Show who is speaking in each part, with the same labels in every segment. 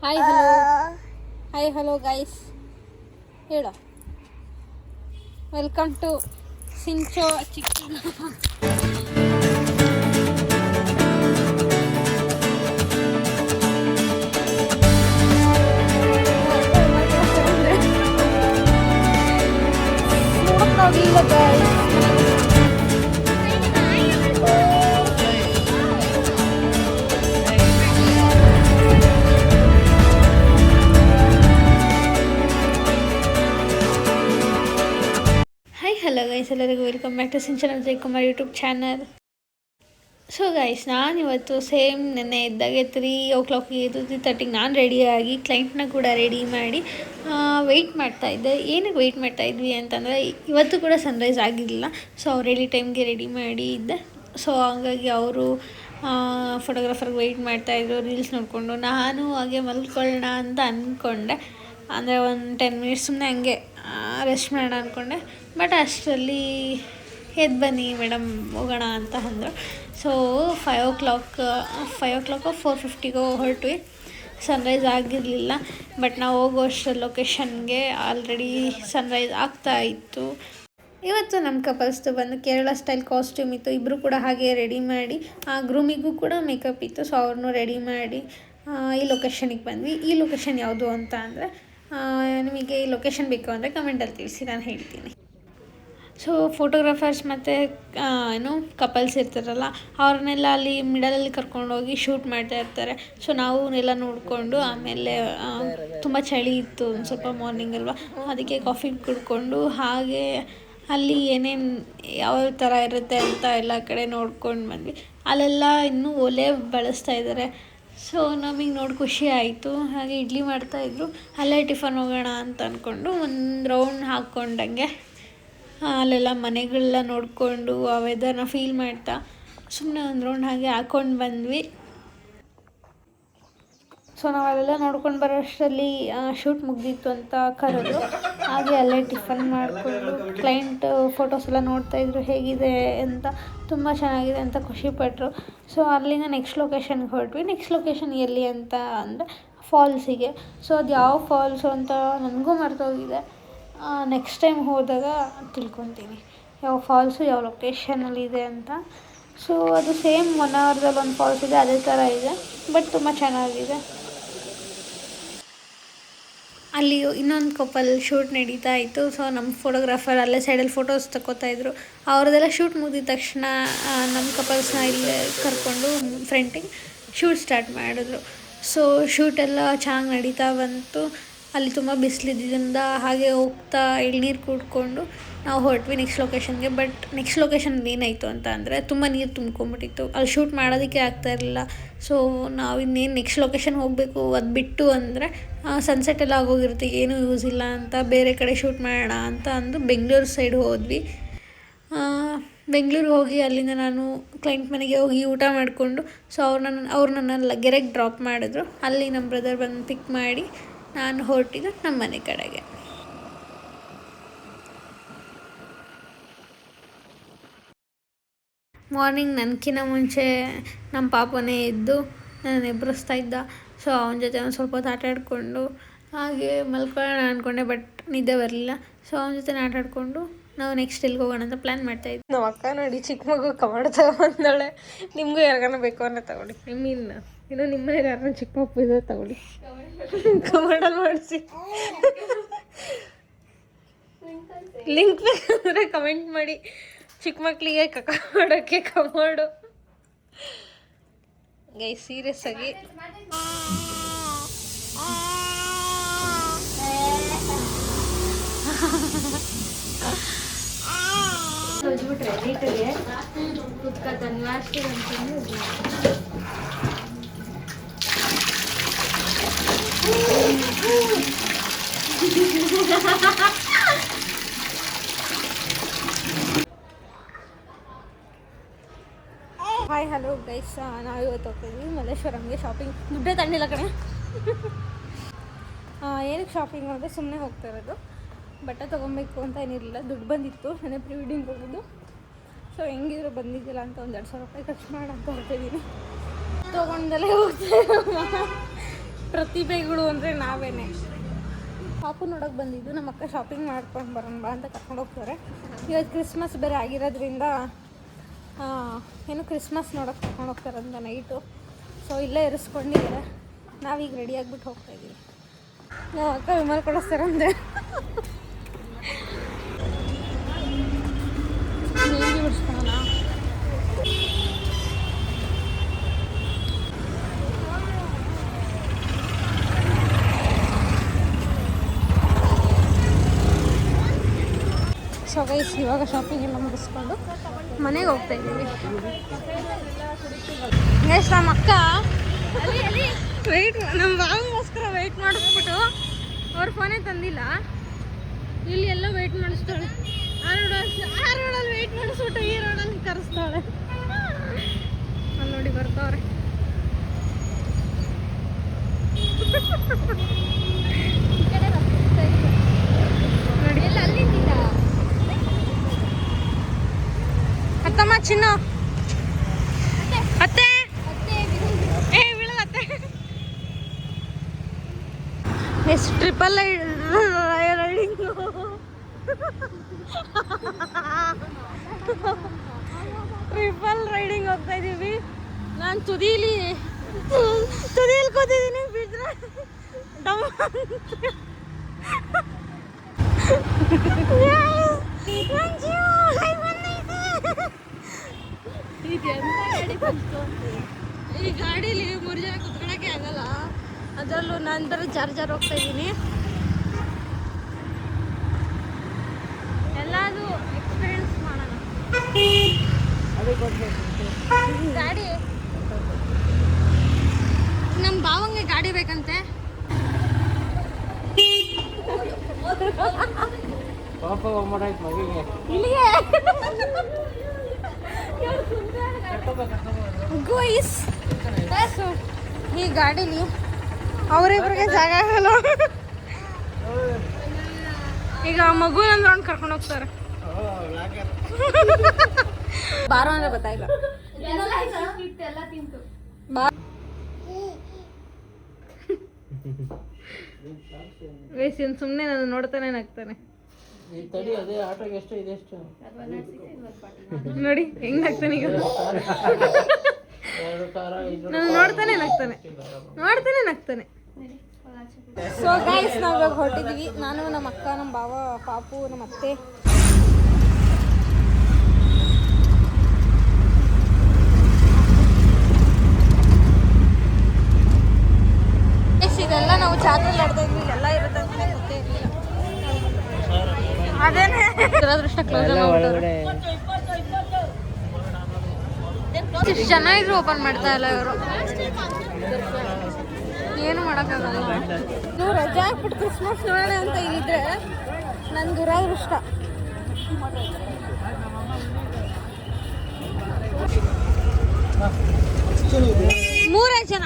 Speaker 1: Hi hello hi hello guys ಹೇಳು welcome to ಸಿಂಚೋ ಚಿಕ್ಕ ನೋಡೋಕ್ಕಾಗಲಿಲ್ಲ ಗೈಸ್. ಹಾಯ್ ಹಲೋ ಗೈಸ್, ಎಲ್ಲರಿಗೂ welcome back to Sinchana Jayakumar YouTube channel. So guys, ನಾನಿವತ್ತು ಸೇಮ್ ನೆನ್ನೆ ಇದ್ದಾಗೆ 3 o'clock 3:30 ನಾನು ರೆಡಿಯಾಗಿ ಕ್ಲೈಂಟ್ನ ಕೂಡ ರೆಡಿ ಮಾಡಿ ವೆಯ್ಟ್ ಮಾಡ್ತಾಯಿದ್ದೆ. ಏನಕ್ಕೆ ವೆಯ್ಟ್ ಮಾಡ್ತಾಯಿದ್ವಿ ಅಂತಂದರೆ ಇವತ್ತು ಕೂಡ ಸನ್ರೈಸ್ ಆಗಿರಲಿಲ್ಲ. ಸೊ ಅವ್ರು ರೆಡಿ ಟೈಮ್ಗೆ ರೆಡಿ ಮಾಡಿ ಇದ್ದೆ. ಸೊ ಹಾಗಾಗಿ ಅವರು ಫೋಟೋಗ್ರಾಫರ್ಗೆ ವೆಯ್ಟ್ ಮಾಡ್ತಾಯಿದ್ರು ರೀಲ್ಸ್ ನೋಡಿಕೊಂಡು. ನಾನು ಹಾಗೆ ಮಲ್ಕೊಳ್ಳೋಣ ಅಂತ ಅಂದ್ಕೊಂಡೆ, ಅಂದರೆ ಒಂದು 10 minutes ಸುಮ್ಮನೆ ಹಂಗೆ ರೆಸ್ಟ್ ಮಾಡೋಣ ಅಂದ್ಕೊಂಡೆ. ಬಟ್ ಅಷ್ಟರಲ್ಲಿ ಎದ್ದು ಬನ್ನಿ ಮೇಡಮ್ ಹೋಗೋಣ ಅಂತ ಅಂದರು. ಸೊ 5 o'clock 4:50 ಹೊರಟ್ವಿ. ಸನ್ರೈಸ್ ಆಗಿರಲಿಲ್ಲ, ಬಟ್ ನಾವು ಹೋಗೋ ಅಷ್ಟರಲ್ಲಿ ಲೊಕೇಶನ್ಗೆ ಆಲ್ರೆಡಿ ಸನ್ರೈಸ್ ಆಗ್ತಾ ಇತ್ತು. ಇವತ್ತು ನಮ್ಮ ಕಪಲ್ಸ್ದು ಬಂದು ಕೇರಳ ಸ್ಟೈಲ್ ಕಾಸ್ಟ್ಯೂಮ್ ಇತ್ತು. ಇಬ್ಬರು ಕೂಡ ಹಾಗೆ ರೆಡಿ ಮಾಡಿ, ಗ್ರೂಮಿಗೂ ಕೂಡ ಮೇಕಪ್ ಇತ್ತು. ಸೊ ಅವ್ರನ್ನೂ ರೆಡಿ ಮಾಡಿ ಈ ಲೊಕೇಶನಿಗೆ ಬಂದ್ವಿ. ಈ ಲೊಕೇಶನ್ ಯಾವುದು ಅಂತ ಅಂದರೆ, ನಿಮಗೆ ಈ ಲೊಕೇಶನ್ ಬೇಕು ಅಂದರೆ ಕಮೆಂಟಲ್ಲಿ ತಿಳಿಸಿ, ನಾನು ಹೇಳ್ತೀನಿ. ಸೊ ಫೋಟೋಗ್ರಾಫರ್ಸ್ ಮತ್ತು ಕಪಲ್ಸ್ ಇರ್ತಾರಲ್ಲ, ಅವ್ರನ್ನೆಲ್ಲ ಅಲ್ಲಿ ಮಿಡಲಲ್ಲಿ ಕರ್ಕೊಂಡೋಗಿ ಶೂಟ್ ಮಾಡ್ತಾ ಇರ್ತಾರೆ. ಸೊ ನಾವು ಎಲ್ಲ ನೋಡಿಕೊಂಡು, ಆಮೇಲೆ ತುಂಬ ಚಳಿ ಇತ್ತು ಒಂದು ಸ್ವಲ್ಪ ಮಾರ್ನಿಂಗ್ ಅಲ್ವಾ, ಅದಕ್ಕೆ ಕಾಫಿ ಕುಡ್ಕೊಂಡು ಹಾಗೆ ಅಲ್ಲಿ ಏನೇನು ಯಾವ ಥರ ಇರುತ್ತೆ ಅಂತ ಎಲ್ಲ ಕಡೆ ನೋಡ್ಕೊಂಡು ಬಂದ್ವಿ. ಅಲ್ಲೆಲ್ಲ ಇನ್ನೂ ಒಲೆ ಬಳಸ್ತಾ ಇದ್ದಾರೆ. ಸೊ ನಮಗೆ ನೋಡಿ ಖುಷಿ ಆಯಿತು. ಹಾಗೆ ಇಡ್ಲಿ ಮಾಡ್ತಾಯಿದ್ರು, ಅಲ್ಲೇ ಟಿಫನ್ ಹೋಗೋಣ ಅಂತ ಅಂದ್ಕೊಂಡು ಒಂದು ರೌಂಡ್ ಹಾಕ್ಕೊಂಡಂಗೆ ಅಲ್ಲೆಲ್ಲ ಮನೆಗಳೆಲ್ಲ ನೋಡಿಕೊಂಡು ಆ ವೆದರ್ನ ಫೀಲ್ ಮಾಡ್ತಾ ಸುಮ್ಮನೆ ಒಂದು ರೌಂಡ್ ಹಾಗೆ ಹಾಕ್ಕೊಂಡು ಬಂದ್ವಿ. ಸೊ ನಾವು ಅಲ್ಲೆಲ್ಲ ನೋಡ್ಕೊಂಡು ಬರೋ ಅಷ್ಟರಲ್ಲಿ ಶೂಟ್ ಮುಗ್ದಿತ್ತು ಅಂತ ಕರೆದು, ಹಾಗೆ ಅಲ್ಲೇ ಟಿಫನ್ ಮಾಡಿಕೊಂಡು ಕ್ಲೈಂಟ್ ಫೋಟೋಸ್ ಎಲ್ಲ ನೋಡ್ತಾಯಿದ್ರು ಹೇಗಿದೆ ಅಂತ. ತುಂಬ ಚೆನ್ನಾಗಿದೆ ಅಂತ ಖುಷಿಪಟ್ಟರು. ಸೊ ಅಲ್ಲಿಂದ ನೆಕ್ಸ್ಟ್ ಲೊಕೇಶನ್ಗೆ ಹೊರಟ್ವಿ. ನೆಕ್ಸ್ಟ್ ಲೊಕೇಶನ್ ಎಲ್ಲಿ ಅಂತ ಅಂದರೆ ಫಾಲ್ಸಿಗೆ. ಸೊ ಅದು ಯಾವ ಫಾಲ್ಸು ಅಂತ ನನಗೂ ಮರ್ತೋಗಿದೆ. ನೆಕ್ಸ್ಟ್ ಟೈಮ್ ಹೋದಾಗ ತಿಳ್ಕೊತೀನಿ ಯಾವ ಫಾಲ್ಸು ಯಾವ ಲೊಕೇಶನಲ್ಲಿದೆ ಅಂತ. ಸೊ ಅದು ಸೇಮ್ 1 hourದಲ್ಲಿ ಒಂದು ಫಾಲ್ಸ್ ಇದೆ, ಅದೇ ಥರ ಇದೆ, ಬಟ್ ತುಂಬ ಚೆನ್ನಾಗಿದೆ. ಅಲ್ಲಿ ಇನ್ನೊಂದು ಕಪಲ್ ಶೂಟ್ ನಡೀತಾ ಇತ್ತು. ಸೊ ನಮ್ಮ ಫೋಟೋಗ್ರಾಫರ್ ಅಲ್ಲೇ ಸೈಡಲ್ಲಿ ಫೋಟೋಸ್ ತಗೋತಾಯಿದ್ರು. ಅವ್ರದ್ದೆಲ್ಲ ಶೂಟ್ ಮುಗಿದ ತಕ್ಷಣ ನಮ್ಮ ಕಪಲ್ಸ್ನ ಇಲ್ಲೇ ಕರ್ಕೊಂಡು ಫ್ರಂಟಿಗೆ ಶೂಟ್ ಸ್ಟಾರ್ಟ್ ಮಾಡಿದ್ರು. ಸೊ ಶೂಟೆಲ್ಲ ಚೆನ್ನಾಗಿ ನಡೀತಾ ಬಂತು. ಅಲ್ಲಿ ತುಂಬ ಬಿಸಿಲಿದ್ದರಿಂದ ಹಾಗೆ ಹೋಗ್ತಾ ಎಳ್ನೀರು ಕುಡ್ಕೊಂಡು ನಾವು ಹೊರಟ್ವಿ ನೆಕ್ಸ್ಟ್ ಲೊಕೇಶನ್ಗೆ. ಬಟ್ ನೆಕ್ಸ್ಟ್ ಲೊಕೇಶನ್ಗೆ ಏನಾಯಿತು ಅಂತ ಅಂದರೆ ತುಂಬ ನೀರು ತುಂಬ್ಕೊಂಬಿಟ್ಟಿತ್ತು, ಅಲ್ಲಿ ಶೂಟ್ ಮಾಡೋದಕ್ಕೆ ಆಗ್ತಾಯಿರಲಿಲ್ಲ. ಸೊ ನಾವು ಇನ್ನೇನು ನೆಕ್ಸ್ಟ್ ಲೊಕೇಶನ್ ಹೋಗಬೇಕು, ಅದು ಬಿಟ್ಟು ಅಂದರೆ ಸನ್ಸೆಟ್ ಎಲ್ಲ ಆಗೋಗಿರುತ್ತೆ, ಏನೂ ಯೂಸ್ ಇಲ್ಲ ಅಂತ ಬೇರೆ ಕಡೆ ಶೂಟ್ ಮಾಡೋಣ ಅಂತ ಅಂದು ಬೆಂಗಳೂರು ಸೈಡ್ ಹೋದ್ವಿ. ಬೆಂಗಳೂರಿಗೆ ಹೋಗಿ ಅಲ್ಲಿಂದ ನಾನು ಕ್ಲೈಂಟ್ ಮನೆಗೆ ಹೋಗಿ ಊಟ ಮಾಡಿಕೊಂಡು, ಸೊ ಅವ್ರು ನನ್ನ ಲಗ್ಗೆರೆಗೆ ಡ್ರಾಪ್ ಮಾಡಿದ್ರು. ಅಲ್ಲಿ ನಮ್ಮ ಬ್ರದರ್ ಬಂದು ಪಿಕ್ ಮಾಡಿ ನಾನು ಹೊರಟಿದ್ದು ನಮ್ಮ ಮನೆ ಕಡೆಗೆ. ಮಾರ್ನಿಂಗ್ ನನಗಿಂತ ಮುಂಚೆ ನಮ್ಮ ಪಾಪನೇ ಎದ್ದು ನಾನು ಎಬ್ಬರಿಸ್ತಾ ಇದ್ದ. ಸೊ ಅವನ ಜೊತೆ ಒಂದು ಸ್ವಲ್ಪ ಹೊತ್ತು ಆಟ ಆಡಿಕೊಂಡು ಹಾಗೆ ಮಲ್ಕೊಳ್ಳೋಣ ಅಂದ್ಕೊಂಡೆ, ಬಟ್ ನಿದ್ದೆ ಬರಲಿಲ್ಲ. ಸೊ ಅವನ ಜೊತೆ ಆಟ ಆಡಿಕೊಂಡು ನಾವು ನೆಕ್ಸ್ಟ್ ಎಲ್ಲಿಗೆ ಹೋಗೋಣ ಅಂತ ಪ್ಲ್ಯಾನ್ ಮಾಡ್ತಾಯಿದ್ವಿ. ನಮ್ಮ ಅಕ್ಕ ನೋಡಿ ಚಿಕ್ಕ ಮಗು ಕಮಾಡ್ ತಗೊಂಡವಳೆ. ನಿಮಗೂ ಯಾರಿಗಾನ ಬೇಕು ಅನ್ನೋ ತಗೊಳ್ಳಿ. ಇನ್ನು ನಿಮ್ಮ ಮನೆಗೆ ಯಾರನ್ನ ಚಿಕ್ಕ ಮಗು ಇದೆ ತಗೊಳ್ಳಿ, ಕಮಾಡಲ್ಲಿ ಮಾಡಿಸಿ. ಲಿಂಕ್ ಬೇಕಂದರೆ ಕಮೆಂಟ್ ಮಾಡಿ. ಚಿಕ್ಕ ಮಕ್ಕಳಿಗೆ ಕಕ್ಕ ಮಾಡೋಕ್ಕೆ ಕಮಾಡು ಗೈ, ಸೀರಿಯಸ್ ಆಗಿ. ಹೋಗ್ಬಿಟ್ರೆ ನೀಟಿಗೆ ಕುತ್ಕೊತಾನೆ ಲಾಸ್ಟ್ ಅಂತಂದು ಹಾಯ್ ಹಲೋ ಗೈಸ್, ನಾವು ಇವತ್ತು ಹೋಗ್ತಿದ್ವಿ ಮಲ್ಲೇಶ್ವರಂಗೆ ಶಾಪಿಂಗ್. ದುಡ್ಡೇ ತಗೊಂಡಿಲ್ಲ ಕಣೆ. ಏನಕ್ಕೆ ಶಾಪಿಂಗ್ ಅಂದರೆ ಸುಮ್ಮನೆ ಹೋಗ್ತಾ ಇರೋದು, ಬಟ್ಟೆ ತೊಗೊಬೇಕು ಅಂತ ಏನಿರಲಿಲ್ಲ. ದುಡ್ಡು ಬಂದಿತ್ತು, ನಾನೇ ಪ್ರೀ ವೆಡ್ಡಿಂಗ್ ಹೋಗಿದ್ದು. ಸೊ ಹೆಂಗಿದ್ರು ಬಂದಿದ್ದಿಲ್ಲ ಅಂತ ಒಂದು 2,000 ರೂಪಾಯಿ ಖರ್ಚು ಮಾಡಂತ ಹೊರ್ತಿದ್ದೀನಿ. ತೊಗೊಂಡಲ್ಲೇ ಹೋಗ್ತಾ ಪ್ರತಿಭೆಗಳು ಅಂದರೆ ನಾವೇನೆ. ಪಾಪು ನೋಡೋಕೆ ಬಂದಿದ್ದು, ನಮ್ಮ ಅಕ್ಕ ಶಾಪಿಂಗ್ ಮಾಡ್ಕೊಂಡು ಬರೋಣ ಬಾ ಅಂತ ಕರ್ಕೊಂಡು ಹೋಗ್ತಾರೆ. ಇವತ್ತು ಕ್ರಿಸ್ಮಸ್ ಬೇರೆ ಆಗಿರೋದ್ರಿಂದ ಏನು ಕ್ರಿಸ್ಮಸ್ ನೋಡೋಕೆ ಕರ್ಕೊಂಡು ಹೋಗ್ತಾರಂತ ನೈಟು. ಸೊ ಇಲ್ಲೇ ಇರಿಸ್ಕೊಂಡಿದ್ದಾರೆ. ನಾವೀಗ ರೆಡಿ ಆಗಿಬಿಟ್ಟು ಹೋಗ್ತಾಯಿದ್ದೀವಿ. ನಾವು ಅಕ್ಕ ವಿಮಲ್ ಕೊಡಿಸ್ತಾರಂದೆ ಮೆಹಂದಿ ಬಿಡಿಸ್ಕೊಳ್ಳೋಣ. ಸೊ ಗೈಸ್ ಇವಾಗ ಶಾಪಿಂಗ್ ಎಲ್ಲ ಮುಗಿಸ್ಕೊಂಡು ಮನೆಗೆ ಹೋಗ್ತಾ ಇದ್ದೀವಿ. ಗೈಸ್ ನಮ್ಮ ಅಕ್ಕ ವೆಯ್ಟ್ ನಮ್ಮ ಭಾವಗೋಸ್ಕರ ವೆಯ್ಟ್ ಮಾಡಿಸ್ಬಿಟ್ಟು ಅವ್ರ ಫೋನೇ ತಂದಿಲ್ಲ. ಇಲ್ಲಿ ಎಲ್ಲ ವೆಯ್ಟ್ ಮಾಡಿಸ್ತಾಳೆ. ಆ ರೋಡಲ್ಲಿ ವೆಯ್ಟ್ ಮಾಡಿಸ್ಬಿಟ್ಟು ಈ ರೋಡಲ್ಲಿ ಕರೆಸ್ತಾಳೆ. ಅಲ್ಲಿ ನೋಡಿ ಬರ್ತಾವ್ರೆ. ನೋಡಿ ಎಲ್ಲ ಅಲ್ಲಿಂದ ಅತ್ತಮ್ಮ ಚಿನ್ನ ಅತ್ತೆ ಏ ಬೀಳತ್ತೆ. ಎಷ್ಟು ಟ್ರಿಪಲ್ ರೈಡಿಂಗು. ಟ್ರಿಪಲ್ ರೈಡಿಂಗ್ ಹೋಗ್ತಾ ಇದ್ದೀವಿ. ನಾನು ತುದೀಲಿ ಕೂತಿದ್ದೀನಿ. ಬಿದ್ರೆ ಡಮ್ ಈ ಗಾಡೀಲಿ 3 ಜನ ಕುತ್ಕೊಳಕ್ಕೆ ಆಗಲ್ಲ. ಅದರಲ್ಲೂ ನಾನು ಬೇರೆ ಜಾರ್ ಹೋಗ್ತಾ ಇದ್ದೀನಿ. ಎಲ್ಲಾದು ಎಕ್ಸ್ಪೀರಿಯನ್ಸ್ ಮಾಡೋಣ. ಗಾಡಿ ನಮ್ಮ ಭಾವಂಗೆ ಗಾಡಿ ಬೇಕಂತೆ. ಇಲ್ಲಿಗೆ ಗೋಯ್ಸ್ ಈ ಗಾಡೀಲಿ ಅವರಿಬ್ರಿಗೆ ಜಾಗ ಆಗಲ್ಲ. ಈಗ ಮಗುನ ರೌಂಡ್ ಕರ್ಕೊಂಡು ಹೋಗ್ತಾರೆ. ಬಾರೋ ಅಂದ್ರೆ ಗೊತ್ತಾಯಿಲ್ಲ. ವಯಸ್ಸಿನ ಸುಮ್ಮನೆ ನಾನು ನೋಡ್ತಾನೆ ನಗ್ತಾನೆ. ನೋಡಿ ಹೆಂಗ್ ನಗ್ತಾನೆ ಈಗ. ನಾನು ನೋಡ್ತಾನೆ ನಗ್ತಾನೆ. ಸೊ ಗೈಸ್ ನಾವು ಇವಾಗ ಹೊರಟಿದ್ದೀವಿ. ನಾನು ನಮ್ಮ ಅಕ್ಕ, ನಮ್ಮ ಬಾವ, ಪಾಪು, ನಮ್ಮ ಅತ್ತೆ. ಇದೆಲ್ಲ ನಾವು ಜಾತ್ರೆ ಆಡ್ತಾ ಇದ್ವಿ. ಎಲ್ಲ ಇರುತ್ತೆ ಅಂತ ಗೊತ್ತೇ ಇರಲಿಲ್ಲ. ಅದೇನೇ ದುರದೃಷ್ಟ ಕ್ಲೋಸ್ ಮಾಡ್ಬಿಟ್ಟವ್ರೆ. ಇಷ್ಟು ಜನ ಇದ್ರು ಓಪನ್ ಮಾಡ್ತಾ ಇಲ್ಲ ಇವರು. ಏನು ಮಾಡೋಕ್ಕಾಗಲ್ಲ. ನೀವು ರಜಾ ಹಾಕ್ಬಿಟ್ಟು ಕ್ರಿಸ್ಮಸ್ ನೋಡೋಣ ಅಂತ ಇದ್ರೆ ನನ್ನ ದುರದೃಷ್ಟ. ಮೂರೇ ಜನ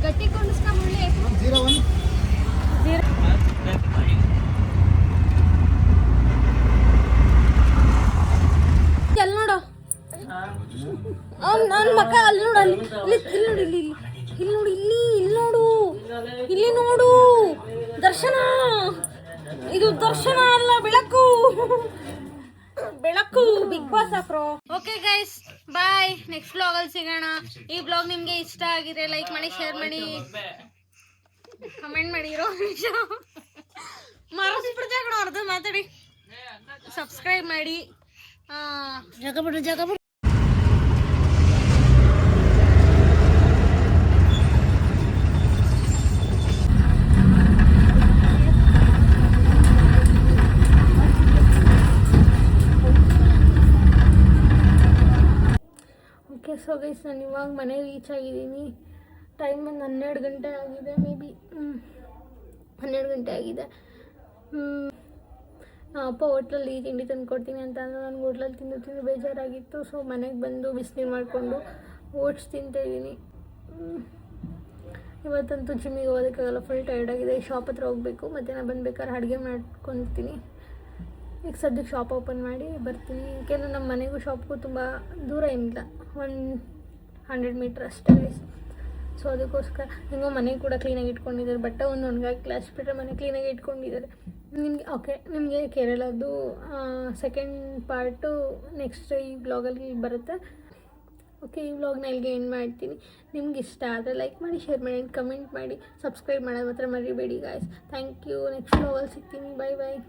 Speaker 1: ಗಟ್ಟಿ ಕೊಂಡಿಸ್ಕೊಂಡ್ಬಿಡ್ಲಿ. ಅಲ್ಲಿ ನೋಡು ನನ್ನ ಮಕ್ಕ. ಅಲ್ಲಿ ನೋಡು, ಇಲ್ಲಿ ನೋಡು ದರ್ಶನ. ಇದು ದರ್ಶನ ಅಲ್ಲ, ಬೆಳಕು. ಬಿಗ್ ಬಾಸ್ ಅಪ್ರೋ. Okay guys bye. ನೆಕ್ಸ್ಟ್ ವ್ಲಾಗಲ್ಲಿ ಸಿಗೋಣ. ಈ ವ್ಲಾಗ್ ನಿಮಗೆ ಇಷ್ಟ ಆಗಿದೆ ಲೈಕ್ ಮಾಡಿ, ಶೇರ್ ಮಾಡಿ, ಕಮೆಂಟ್ ಮಾಡಿ. ಇರೋ ನಿಮಿಷ ಮರಸ್ಬಿಡ್ತಾಗ ಅರ್ಧ ಮಾತಾಡಿ. ಸಬ್ಸ್ಕ್ರೈಬ್ ಮಾಡಿ. ಜಾಗ ಬಿಡು. ಸೊ ಗೈಸ್ ನಾನು ಇವಾಗ ಮನೆಗೆ ರೀಚ್ ಆಗಿದ್ದೀನಿ. ಟೈಮ್ ಒಂದು 12 ಗಂಟೆ ಆಗಿದೆ. ಮೇ ಬಿ 12 ಗಂಟೆ ಆಗಿದೆ. ಅಪ್ಪ ಹೋಟ್ಲಲ್ಲಿ ತಿಂಡಿ ತಂದು ಕೊಡ್ತೀನಿ ಅಂತ ಅಂದ್ರೆ ನನಗೆ ಹೋಟ್ಲಲ್ಲಿ ತಿಂದು ಬೇಜಾರಾಗಿತ್ತು. ಸೊ ಮನೆಗೆ ಬಂದು ಬಿಸಿನೀರು ಮಾಡಿಕೊಂಡು ಓಟ್ಸ್ ತಿಂತಾಯಿದ್ದೀನಿ. ಇವತ್ತಂತೂ ಜಿಮ್ಮಿಗೆ ಹೋಗೋದಕ್ಕಾಗಲ್ಲ, ಫುಲ್ ಟೈರ್ಡಾಗಿದೆ. ಶಾಪ್ ಹತ್ರ ಹೋಗಬೇಕು. ಮತ್ತು ನಾನು ಬಂದ್ಬೇಕಾದ್ರೆ ಅಡುಗೆ ಮಾಡ್ಕೊತೀನಿ. ಈಗ ಸದ್ಯಕ್ಕೆ ಶಾಪ್ ಓಪನ್ ಮಾಡಿ ಬರ್ತೀನಿ. ಏಕೆಂದರೆ ನಮ್ಮ ಮನೆಗೂ ಶಾಪ್ಗೂ ತುಂಬ ದೂರ ಏನಿಲ್ಲ, 100 ಮೀಟ್ರ್ ಅಷ್ಟೇ ಗೈಸ್. ಸೊ ಅದಕ್ಕೋಸ್ಕರ ಹಿಂಗೋ ಮನೆ ಕೂಡ ಕ್ಲೀನಾಗಿ ಇಟ್ಕೊಂಡಿದ್ದಾರೆ, ಬಟ್ಟೆ ಒಂದು ಒಣಗಾಕಿಲ್ಲ, ಅಷ್ಟು ಬಿಟ್ಟರೆ ಮನೆ ಕ್ಲೀನಾಗಿ ಇಟ್ಕೊಂಡಿದ್ದಾರೆ. ನಿಮಗೆ ಕೇರಳದ್ದು ಸೆಕೆಂಡ್ ಪಾರ್ಟು ನೆಕ್ಸ್ಟ್ ಈ ಬ್ಲಾಗಲ್ಲಿ ಬರುತ್ತೆ. ಓಕೆ, ಈ ವ್ಲಾಗ್ನ ಇಲ್ಲಿಗೆ ಎಂಡ್ ಮಾಡ್ತೀನಿ. ನಿಮ್ಗೆ ಇಷ್ಟ ಆದರೆ ಲೈಕ್ ಮಾಡಿ, ಶೇರ್ ಮಾಡಿ, ಕಮೆಂಟ್ ಮಾಡಿ, ಸಬ್ಸ್ಕ್ರೈಬ್ ಮಾಡೋದು ಮಾತ್ರ ಮರಿಬೇಡಿ ಗಾಯ್ಸ್. Thank you. ನೆಕ್ಸ್ಟ್ ವ್ಲಾಗಲ್ಲಿ ಸಿಗ್ತೀನಿ. ಬಾಯ್ ಬಾಯ್.